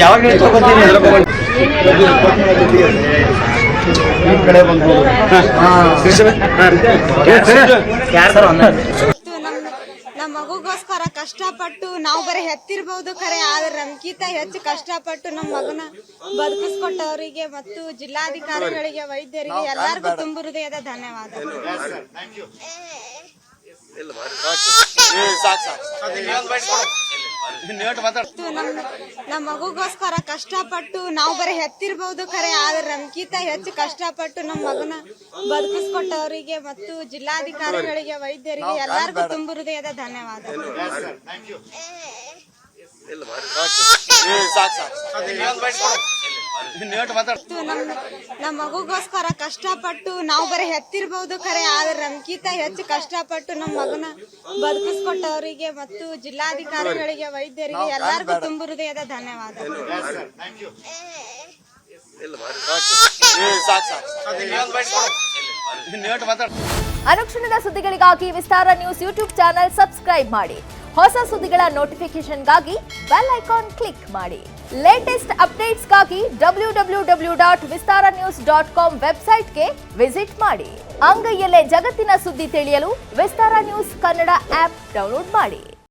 ಯಾವಾಗ ಹೇಳ್ಕೊತೀನಿ ಕಡೆ ಬಂದು ನಮ್ಮ ಮಗುಗೋಸ್ಕರ ಕಷ್ಟಪಟ್ಟು ನಾವು ಬರೀ ಹೆತ್ತಿರ್ಬಹುದು ಖರೆ, ಆದ್ರೆ ನಮ್ಗಿಂತ ಹೆಚ್ಚು ಕಷ್ಟಪಟ್ಟು ನಮ್ಮ ಮಗನ ಬದುಕಿಸ್ಕೊಟ್ಟವರಿಗೆ ಮತ್ತು ಜಿಲ್ಲಾಧಿಕಾರಿಗಳಿಗೆ, ವೈದ್ಯರಿಗೆ ಎಲ್ಲರಿಗೂ ತುಂಬ ಹೃದಯದ ಧನ್ಯವಾದ. ನಮ್ಮ ಮಗುಗೋಸ್ಕರ ಕಷ್ಟಪಟ್ಟು ನಾವು ಬರೀ ಹೆತ್ತಿರ್ಬಹುದು ಖರೆ, ಆದ್ರೆ ನಮ್ಗಿಂತ ಹೆಚ್ಚು ಕಷ್ಟಪಟ್ಟು ನಮ್ಮ ಮಗನ ಬದುಕಿಸ್ಕೊಟ್ಟವರಿಗೆ ಮತ್ತು ಜಿಲ್ಲಾಧಿಕಾರಿಗಳಿಗೆ, ವೈದ್ಯರಿಗೆ ಎಲ್ಲರಿಗೂ ತುಂಬ ಹೃದಯದ ಧನ್ಯವಾದ. ನಮ್ಮ ಮಗುಗೋಸ್ಕರ ಕಷ್ಟಪಟ್ಟು ನಾವು ಬರೀ ಹೆತ್ತಿರ್ಬಹುದು ಖರೆ, ಆದ್ರೆ ನಮ್ಗಿಂತ ಹೆಚ್ಚು ಕಷ್ಟಪಟ್ಟು ನಮ್ಮ ಮಗನ ಬದುಕಿಸ್ಕೊಟ್ಟವರಿಗೆ ಮತ್ತು ಜಿಲ್ಲಾಧಿಕಾರಿಗಳಿಗೆ, ವೈದ್ಯರಿಗೆ ಎಲ್ಲರಿಗೂ ತುಂಬ ಹೃದಯದ ಧನ್ಯವಾದ. ಅನುಕ್ಷಣದ ಸುದ್ದಿಗಳಿಗಾಗಿ ವಿಸ್ತಾರ ನ್ಯೂಸ್ ಯೂಟ್ಯೂಬ್ ಚಾನೆಲ್ ಸಬ್ಸ್ಕ್ರೈಬ್ ಮಾಡಿ. ಹೊಸ ಸುದ್ದಿಗಳ ನೋಟಿಫಿಕೇಶನ್ಗಾಗಿ ಬೆಲ್ ಐಕಾನ್ ಕ್ಲಿಕ್ ಮಾಡಿ. ಲೇಟೆಸ್ಟ್ ಅಪ್ಡೇಟ್ಸ್ಗಾಗಿ www.vistaranews.com ವೆಬ್ಸೈಟ್ಗೆ ವಿಸಿಟ್ ಮಾಡಿ. ಅಂಗೈಯಲ್ಲೇ ಜಗತ್ತಿನ ಸುದ್ದಿ ತಿಳಿಯಲು ವಿಸ್ತಾರ ನ್ಯೂಸ್ ಕನ್ನಡ ಆಪ್ ಡೌನ್ಲೋಡ್ ಮಾಡಿ.